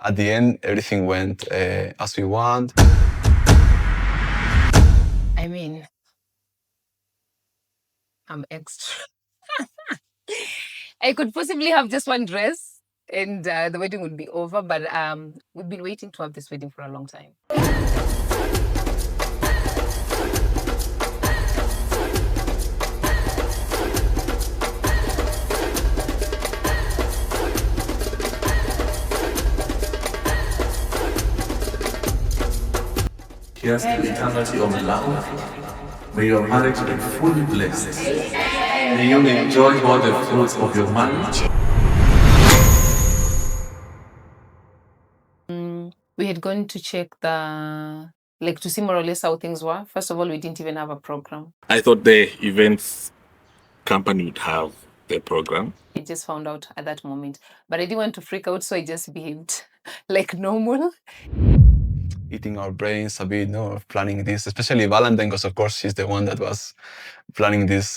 At the end, everything went as we want. I mean, I'm extra. I could possibly have just one dress and the wedding would be over, but we've been waiting to have this wedding for a long time. Here's the eternity of love. May your marriage be fully blessed. May you enjoy all the fruits of your marriage. We had gone to check to see more or less how things were. First of all, we didn't even have a program. I thought the events company would have the program. I just found out at that moment. But I didn't want to freak out, so I just behaved like normal. Eating our brains a bit, of planning this, especially Valentine, because of course she's the one that was planning this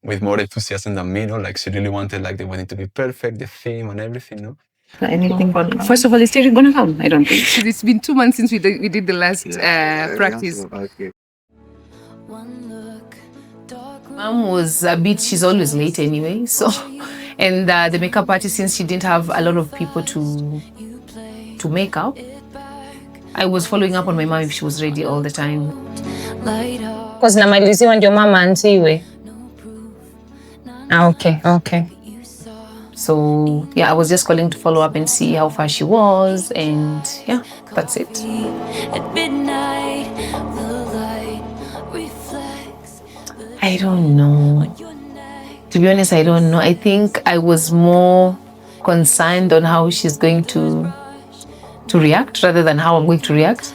with more enthusiasm than me, Like she really wanted the wedding to be perfect, the theme and everything, Anything but first of all, is Terry gonna come? I don't think. It's been 2 months since we did the last practice. Okay. Mom was she's always late anyway, so and the makeup artist, since she didn't have a lot of people to make up, I was following up on my mom if she was ready all the time. Because namaliziwa ndio mama anziwe. Okay. So yeah, I was just calling to follow up and see how far she was, and yeah, that's it. At midnight, the light reflects. I don't know. To be honest, I don't know. I think I was more concerned on how she's going to react rather than how I'm going to react.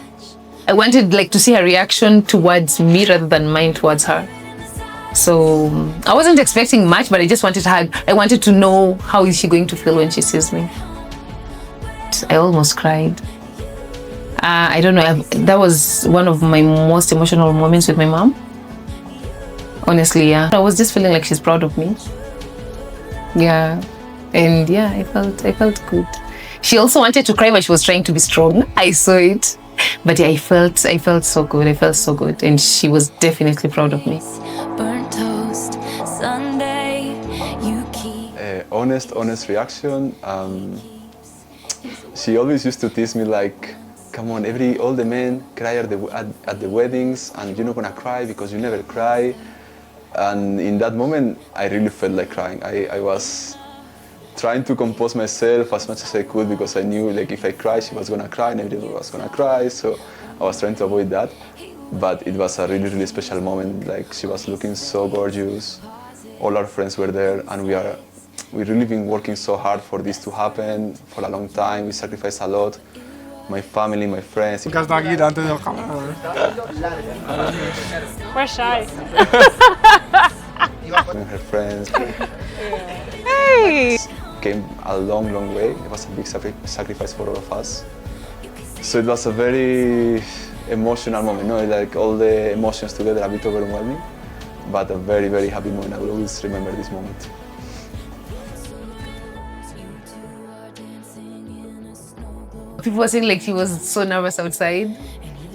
I wanted to see her reaction towards me rather than mine towards her. So I wasn't expecting much, but I just wanted I wanted to know how is she going to feel when she sees me. I almost cried. I don't know. That was one of my most emotional moments with my mom. Honestly, yeah. I was just feeling like she's proud of me. Yeah. And yeah, I felt good. She also wanted to cry, but she was trying to be strong. I saw it. But yeah, I felt so good. I felt so good. And she was definitely proud of me. Burnt toast, Sunday, you keep. Honest reaction. She always used to tease me come on, all the men cry at the weddings, and you're not gonna cry because you never cry. And in that moment, I really felt like crying. I was trying to compose myself as much as I could because I knew if I cried, she was gonna cry and everybody was gonna cry. So I was trying to avoid that. But it was a really, really special moment. She was looking so gorgeous. All our friends were there, and we really been working so hard for this to happen for a long time. We sacrificed a lot. My family, my friends. We're shy. And her friends. Hey! Came a long, long way. It was a big sacrifice for all of us. So it was a very emotional moment, all the emotions together, a bit overwhelming, but a very, very happy moment. I will always remember this moment. People were saying he was so nervous outside,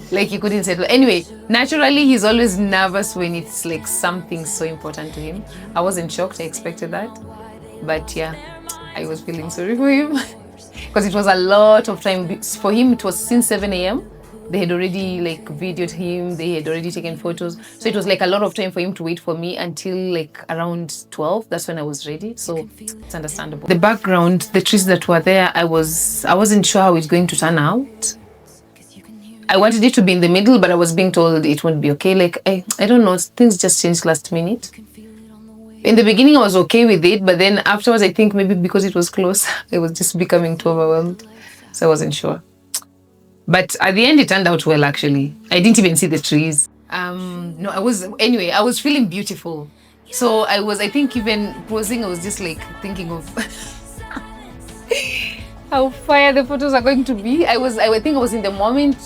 he couldn't settle. Anyway, naturally he's always nervous when it's something so important to him. I wasn't shocked, I expected that. But yeah, I was feeling sorry for him because it was a lot of time. For him, it was since 7 a.m. They had already videoed him, they had already taken photos. So it was a lot of time for him to wait for me until around 12. That's when I was ready. So it's understandable. The background, the trees that were there, I wasn't sure how it's going to turn out. I wanted it to be in the middle, but I was being told it won't be okay. I don't know, things just changed last minute. In the beginning, I was okay with it, but then afterwards, I think maybe because it was close, I was just becoming too overwhelmed. So I wasn't sure. But at the end, it turned out well, actually. I didn't even see the trees. No, I was feeling beautiful. So I think even posing, I was just thinking of how fire the photos are going to be. I think I was in the moment.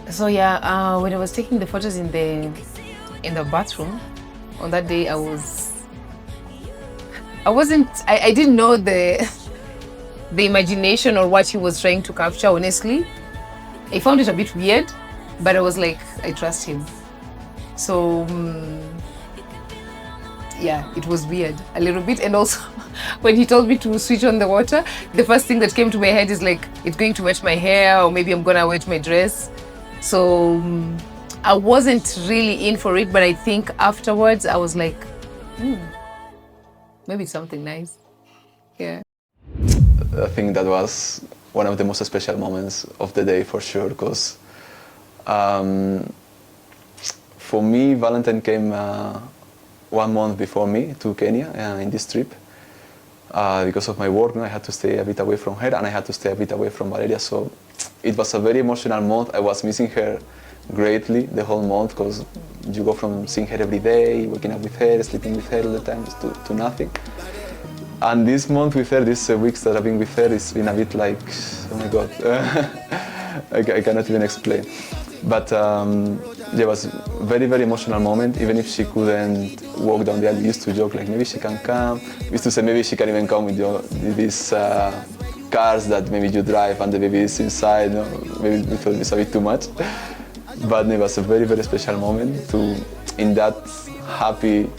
So yeah, when I was taking the photos in the bathroom, on that day, I didn't know the imagination or what he was trying to capture, honestly, I found it a bit weird, but I was like, I trust him. So, yeah, it was weird a little bit. And also, when he told me to switch on the water, the first thing that came to my head is like, it's going to wet my hair, or maybe I'm gonna wet my dress. So I wasn't really in for it, but I think afterwards I was like, maybe it's something nice. Yeah. I think that was one of the most special moments of the day for sure, because for me, Valentine came 1 month before me to Kenya in this trip. Because of my work, I had to stay a bit away from her, and I had to stay a bit away from Valeria. So it was a very emotional month. I was missing her greatly the whole month, because you go from seeing her every day, waking up with her, sleeping with her all the time, to nothing. And this month with her, these weeks that I've been with her, it's been a bit like, oh my God, I cannot even explain. But it was a very, very emotional moment. Even if she couldn't walk down the aisle, we used to joke like, maybe she can come. We used to say maybe she can even come with these cars that maybe you drive and the baby is inside. No? Maybe we thought it's a bit too much. But it was a very, very special moment to, in that happy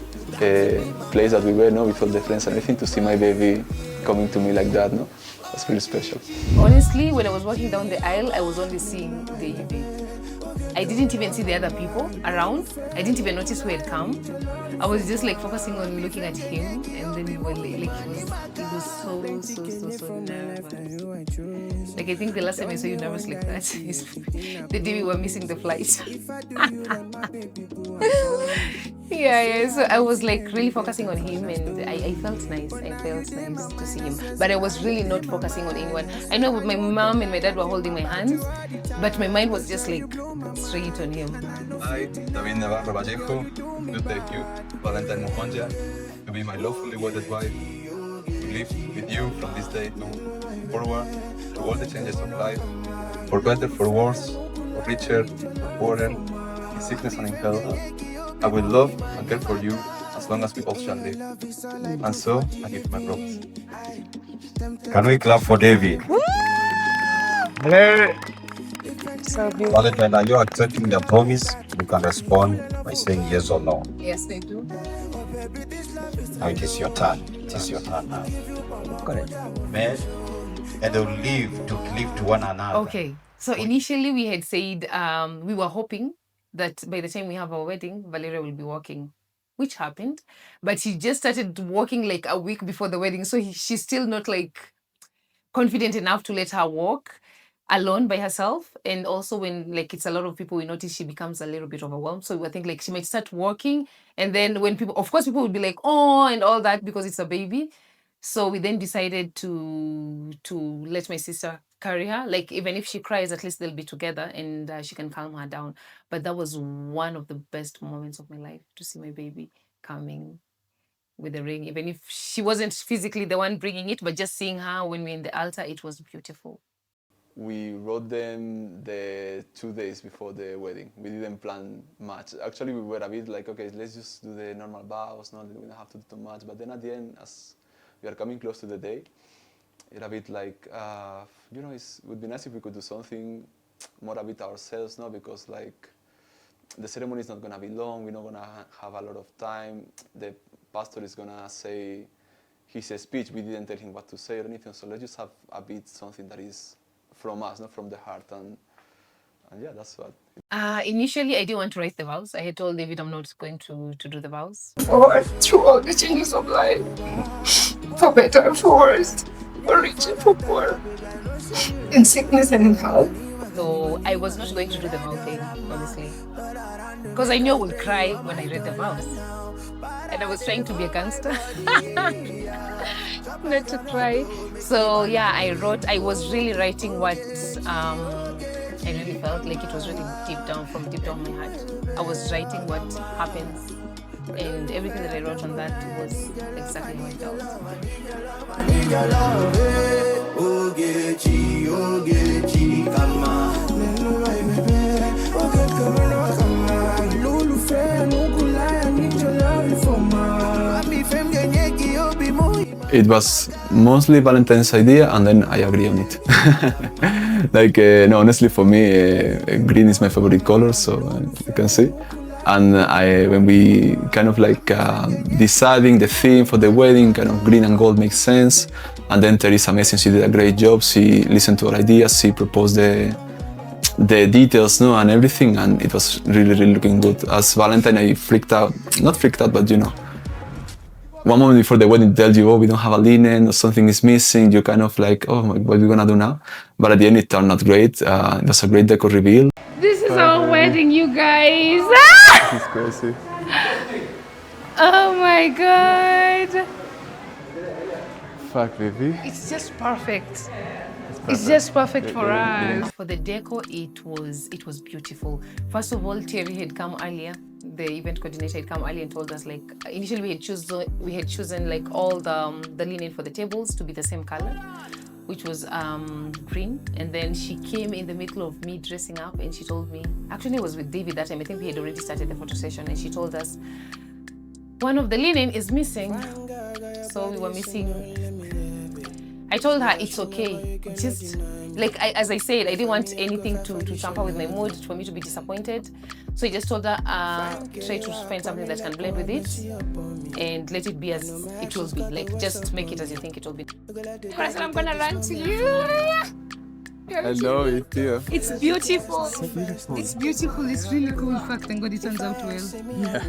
place that we were, no, with all the friends and everything, to see my baby coming to me like that, no? That's really special. Honestly, when I was walking down the aisle, I was only seeing the baby. I didn't even see the other people around. I didn't even notice who had come. I was just like focusing on looking at him, and then it was so nervous. Like I think the last time I saw you nervous like that is the day we were missing the flight. Yeah. So I was like really focusing on him, and I felt nice. I felt nice to see him, but I was really not focusing on anyone. I know my mom and my dad were holding my hands, but my mind was just like straight on him. I, David Navarro Vallejo, do take you, Valentine Mukonja, to be my lawfully wedded wife, to live with you from this day forward, through all the changes of life, for better, for worse, for richer, for poorer, in sickness and in health. I will love and care for you as long as we all shall live. And so, I give my promise. Can we clap for David? Valentine, are you accepting the promise? You can respond by saying yes or no. Yes, I do. Now it is your turn. It is your turn now. Correct. Men, and they'll live to one another. Okay. So initially we had said we were hoping that by the time we have our wedding, Valeria will be walking, which happened. But she just started walking like a week before the wedding. So she's still not like confident enough to let her walk alone by herself. And also when like it's a lot of people, we notice she becomes a little bit overwhelmed. So we think like she might start walking, and then when people, of course, people will be like, oh, and all that because it's a baby. So we then decided to let my sister carry her. Like even if she cries, at least they'll be together, and she can calm her down. But that was one of the best moments of my life, to see my baby coming with the ring. Even if she wasn't physically the one bringing it, but just seeing her when we're in the altar, it was beautiful. We wrote them the 2 days before the wedding. We didn't plan much. Actually, we were a bit like, okay, let's just do the normal vows. No, we don't have to do too much. But then at the end, as we are coming close to the day, it's a bit like, it would be nice if we could do something more a bit ourselves, no? Because like the ceremony is not gonna be long. We're not gonna have a lot of time. The pastor is gonna say his speech. We didn't tell him what to say or anything. So let's just have a bit something that is from us, not from the heart, and yeah, that's what. Initially, I didn't want to write the vows. I had told David I'm not going to do the vows. Through all the changes of life, for better, for worse, for richer, for poor, in sickness and in health. So I was not going to do the vow thing, honestly, because I knew I would cry when I read the vows, and I was trying to be a gangster. Not to cry. So yeah, I was really writing what I really felt like. It was really from deep down my heart. I was writing what happens, and everything that I wrote on that was exactly how I felt. It was mostly Valentine's idea, and then I agree on it. No, honestly, for me, green is my favorite color, so you can see. And when we kind of deciding the theme for the wedding, kind of green and gold makes sense. And then Teresa amazing, she did a great job. She listened to our ideas, she proposed the details, no, and everything, and it was really, really looking good. As Valentine, I freaked out, not freaked out, but one moment before the wedding tells you, oh, we don't have a linen, or something is missing, you're kind of like, oh, what are we gonna do now? But at the end, it turned out great. It was a great decor reveal. This is our wedding, you guys. It's crazy. Oh my god. Fuck, baby. It's just perfect. It's just perfect for us. For the decor, it was beautiful. First of all, Thierry had come earlier. The event coordinator had come earlier and told us, like, initially we had chosen like all the linen for the tables to be the same color, which was green. And then she came in the middle of me dressing up and she told me, actually it was with David that time, I think we had already started the photo session, and she told us one of the linen is missing. So we were missing. I told her it's okay. Just like as I said, I didn't want anything to tamper with my mood, for me to be disappointed. So I just told her, try to find something that can blend with it and let it be as it will be. Like, just make it as you think it will be. Preston, I'm gonna run to you. I know it, yeah. It's beautiful. It's beautiful. It's really cool. In fact, thank God it turns out well. Yeah.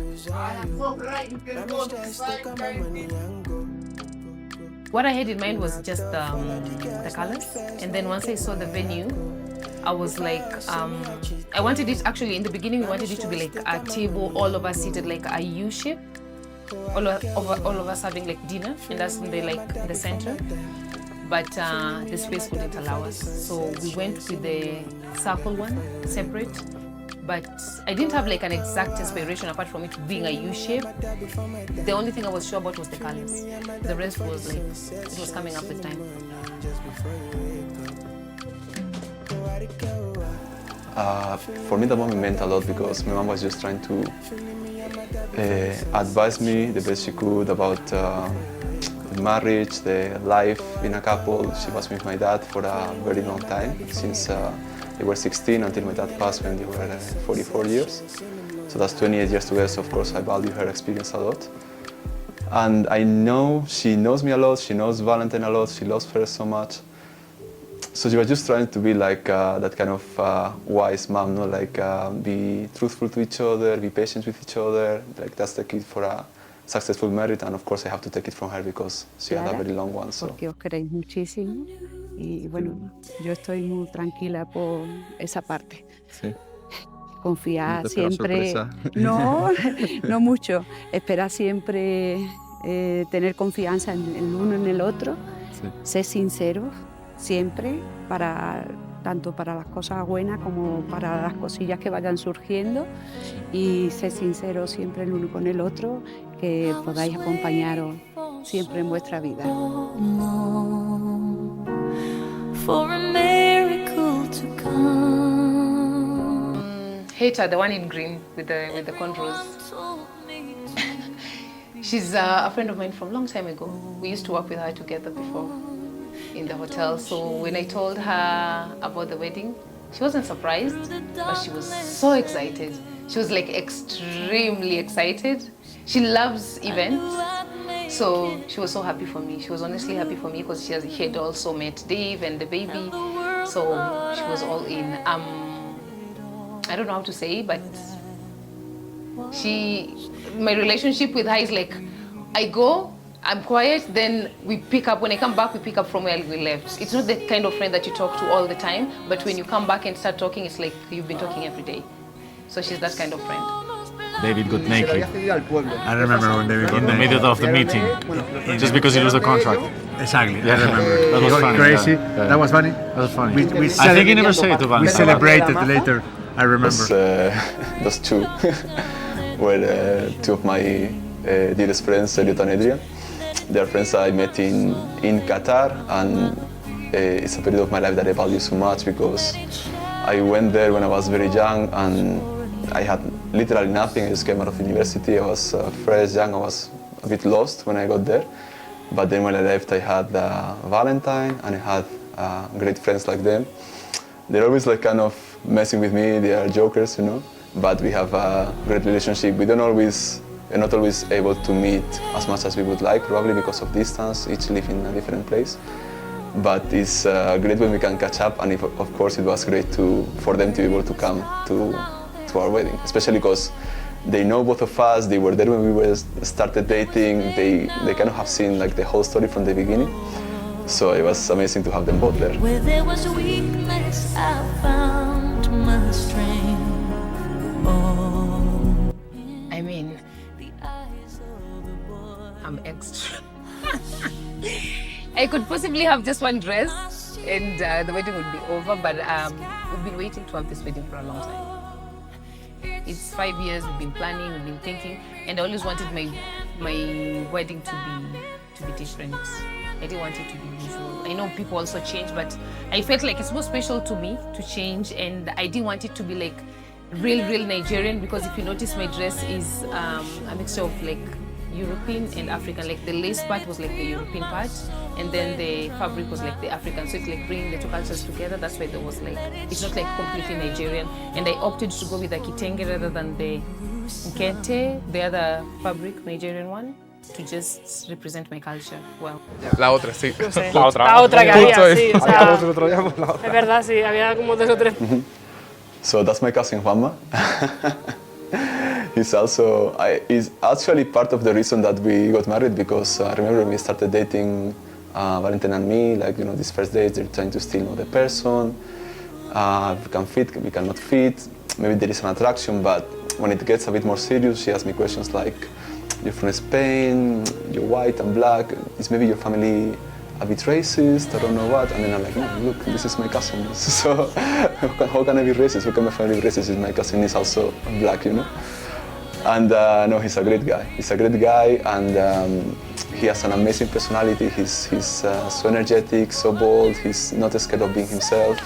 What I had in mind was just the colors, and then once I saw the venue, I was like, I wanted it, actually in the beginning we wanted it to be like a table, all of us seated like a U shape, all of us having like dinner, and that's in the center. But the space wouldn't allow us, so we went with the circle one, separate. But I didn't have like an exact inspiration apart from it being a U shape. The only thing I was sure about was the colors. The rest was like, it was coming up with time. For me, the moment meant a lot because my mom was just trying to advise me the best she could about marriage, the life in a couple. She was with my dad for a very long time, since they were 16 until my dad passed when they were 44 years. So that's 28 years together, so of course I value her experience a lot. And I know she knows me a lot, she knows Valentine a lot, she loves her so much. So she was just trying to be like that kind of wise mom, no? Like be truthful to each other, be patient with each other. Like that's the key for a successful marriage, and of course I have to take it from her because she had a very long one. So. Porque os queréis muchísimo y bueno, yo estoy muy tranquila por esa parte. Sí. Confiar ¿No te siempre, sorpresa? no, no mucho, esperar siempre, tener confianza en el uno en el otro, Sí. ser sinceros siempre, tanto para las cosas buenas como para las cosillas que vayan surgiendo, y ser sinceros siempre el uno con el otro, que podáis acompañaros siempre en vuestra vida. For a miracle to come. Hater, the one in green with the cornrows. She's a friend of mine from a long time ago. We used to work with her together before in the hotel. So when I told her about the wedding, she wasn't surprised, but she was so excited. She was like extremely excited. She loves events, so she was so happy for me. She was honestly happy for me because she had also met Dave and the baby, so she was all in. I don't know how to say, but my relationship with her is like, I go, I'm quiet, then we pick up. When I come back, we pick up from where we left. It's not the kind of friend that you talk to all the time, but when you come back and start talking, it's like you've been talking every day. So she's that kind of friend. David got naked. I remember when David got in the middle of the meeting, just because it was a contract. Exactly. Yeah, I remember. That was funny. Crazy. Yeah. That was funny. That was funny. I think he never said it to Van. We celebrated later. I remember. Those two were two of my dearest friends, Elliot and Adrian. They are friends I met in Qatar, and it's a period of my life that I value so much because I went there when I was very young and I had literally nothing. I just came out of university. I was fresh, young. I was a bit lost when I got there. But then when I left, I had Valentine, and I had great friends like them. They're always like kind of messing with me. They are jokers, you know. But we have a great relationship. We're not always able to meet as much as we would like, probably because of distance. Each live in a different place. But it's great when we can catch up, and of course it was great for them to be able to come to our wedding, especially because they know both of us. They were there when we started dating. They kind of have seen like the whole story from the beginning. So it was amazing to have them both there. Where there was a weakness, I found my strength. Oh. I mean, I'm extra. I could possibly have just one dress and the wedding would be over, but we've been waiting to have this wedding for a long time. It's 5 years, we've been planning, we've been thinking, and I always wanted my wedding to be different. I didn't want it to be usual. I know people also change, but I felt like it's more special to me to change, and I didn't want it to be like real Nigerian, because if you notice, my dress is a mixture of like European and African. Like the lace part was like the European part, and then the fabric was like the African. So it's like bringing the two cultures together. That's why there was like, it's not like completely Nigerian. And I opted to go with the kitenge rather than the nkete, the other fabric, Nigerian one, to just represent my culture well. La otra, sí. No sé. La otra. La otra que había, Justo sí. es. O sea, Había otro día, pues, la otra. es verdad, sí. Había como 2 o 3. So that's my cousin Juanma. He's actually part of the reason that we got married, because remember when we started dating, Valentin and me, like, you know, these first days, they're trying to still know the person. We can fit, we cannot fit. Maybe there is an attraction, but when it gets a bit more serious, she asks me questions like, you're from Spain, you're white and black, is maybe your family a bit racist, I don't know what, and then I'm like, no, look, this is my cousin, so how can I be racist? How can my family be racist if my cousin is also black, you know? And no, he's a great guy. He's a great guy, and he has an amazing personality. He's so energetic, so bold. He's not scared of being himself.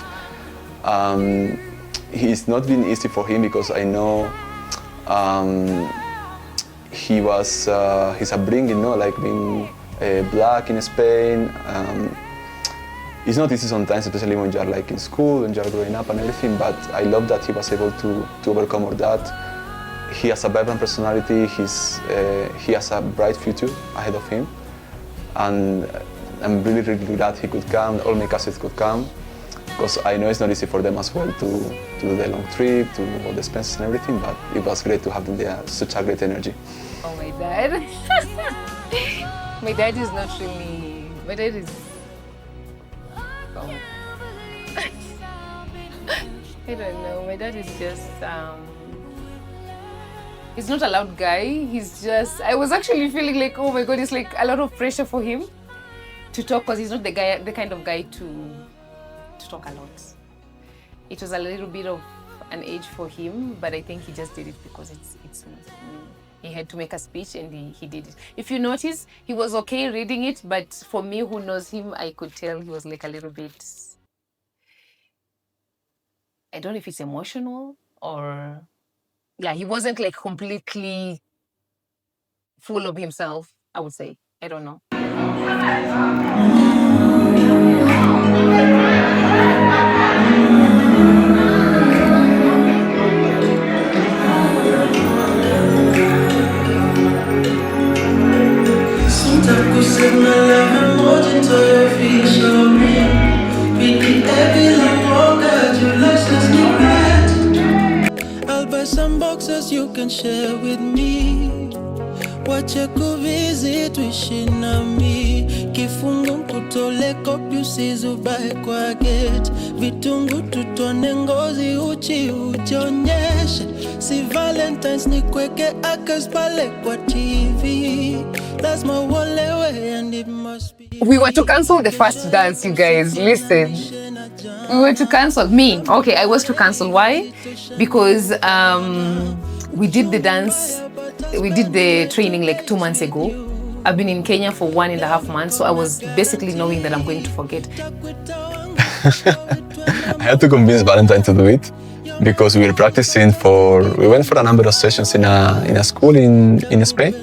It's not been easy for him, because I know his upbringing, you know, like being black in Spain. It's not easy sometimes, especially when you're like in school and you're growing up and everything, but I love that he was able to overcome all that. He has a vibrant personality, he has a bright future ahead of him, and I'm really glad he could come, all my cousins could come, because I know it's not easy for them as well to do the long trip, to do all the expenses and everything, but it was great to have them there, such a great energy. Oh, my dad. My dad is not really, my dad is, oh. I don't know, my dad is just, he's not a loud guy, he's just, I was actually feeling like, oh my God, it's like a lot of pressure for him to talk, because he's not the kind of guy to talk a lot. It was a little bit of an age for him, but I think he just did it because it's he had to make a speech, and he did it. If you notice, he was okay reading it, but for me, who knows him, I could tell he was like a little bit, I don't know if it's emotional or, yeah, he wasn't like completely full of himself, I would say. I don't know. I'll buy some boxes you can share with me. Wache kuvisit tuishi nami. Kifungu mkutole kopi usizubae kwa gate. Vitungu tutone ngozi uchi ujionyeshe. Si Valentine's ni kweke akas pale kwa TV. That's my way and it must be. We were to cancel the first dance, you guys. Listen. We were to cancel. Me. Okay, I was to cancel. Why? Because we did the dance, we did the training like 2 months ago. I've been in Kenya for 1.5 months, so I was basically knowing that I'm going to forget. I had to convince Valentine to do it, because we were practicing we went for a number of sessions in a school in Spain.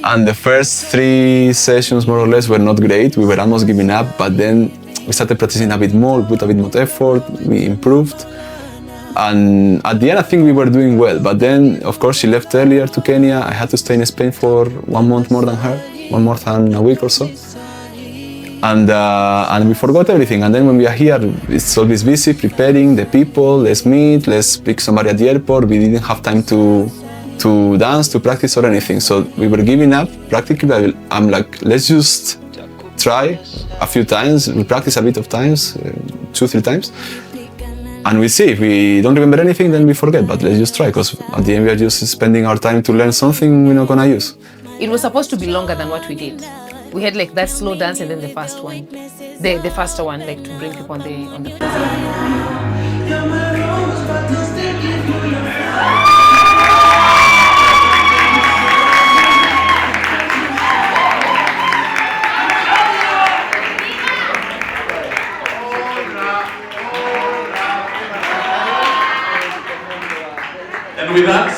And the first 3 sessions, more or less, were not great. We were almost giving up, but then we started practicing a bit more, put a bit more effort, we improved. And at the end, I think we were doing well. But then, of course, she left earlier to Kenya. I had to stay in Spain for 1 month more than her, 1 month and a week or so. And we forgot everything. And then when we are here, it's always busy preparing the people. Let's meet, let's pick somebody at the airport. We didn't have time to dance, to practice or anything. So we were giving up practically. I'm like, let's just try a few times. We practice a bit of times, 2-3 times. And we see, if we don't remember anything, then we forget. But let's just try, because at the end we are just spending our time to learn something we're not gonna use. It was supposed to be longer than what we did. We had like that slow dance and then the fast one, the faster one, like to bring people on the floor. And with that,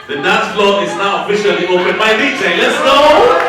the dance floor is now officially open. My DJ, let's go!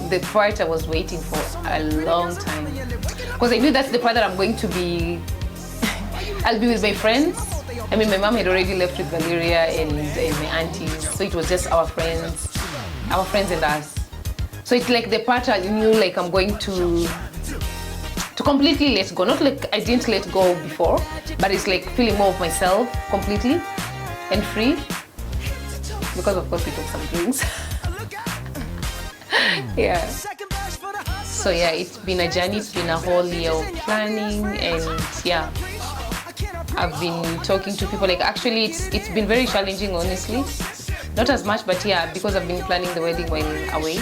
The part I was waiting for a long time, because I knew that's the part that I'm going to be I'll be with my friends. I mean, my mom had already left with Valeria and my aunties, so it was just our friends and us. So it's like the part I knew like I'm going to completely let go. Not like I didn't let go before, but it's like feeling more of myself completely and free, because of course we took some drinks. Yeah. So yeah, it's been a journey. It's been a whole year of planning, and yeah, I've been talking to people. Like actually, it's been very challenging, honestly. Not as much, but yeah, because I've been planning the wedding while away.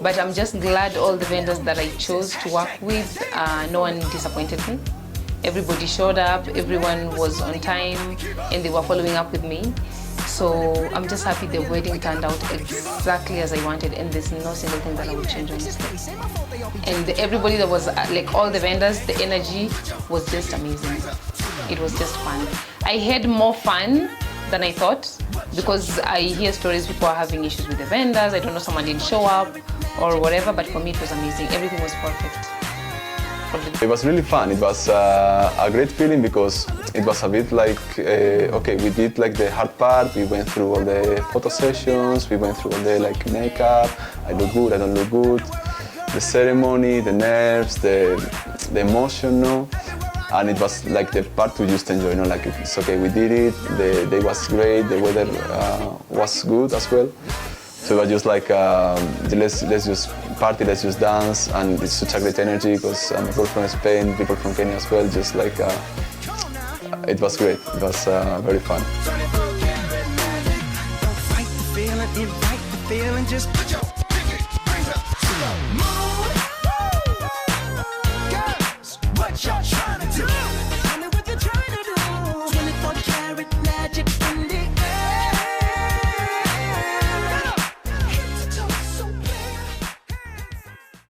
But I'm just glad all the vendors that I chose to work with, no one disappointed me. Everybody showed up, everyone was on time, and they were following up with me. So I'm just happy the wedding turned out exactly as I wanted, and there's no single thing that I would change, honestly. And everybody that was, like all the vendors, the energy was just amazing. It was just fun. I had more fun than I thought, because I hear stories people are having issues with the vendors, I don't know, someone didn't show up or whatever, but for me it was amazing. Everything was perfect. It was really fun. It was a great feeling, because it was a bit like, okay, we did like the hard part, we went through all the photo sessions, we went through all the like makeup, I look good, I don't look good, the ceremony, the nerves, the emotion, no? And it was like the part to just enjoy, you know, like it's okay, we did it, the day was great, the weather was good as well. So it was just like, let's just party, let's just dance, and it's such a great energy, because I'm people from Spain, people from Kenya as well, just like, it was great, it was very fun. Don't fight the feeling, invite the feeling, just put your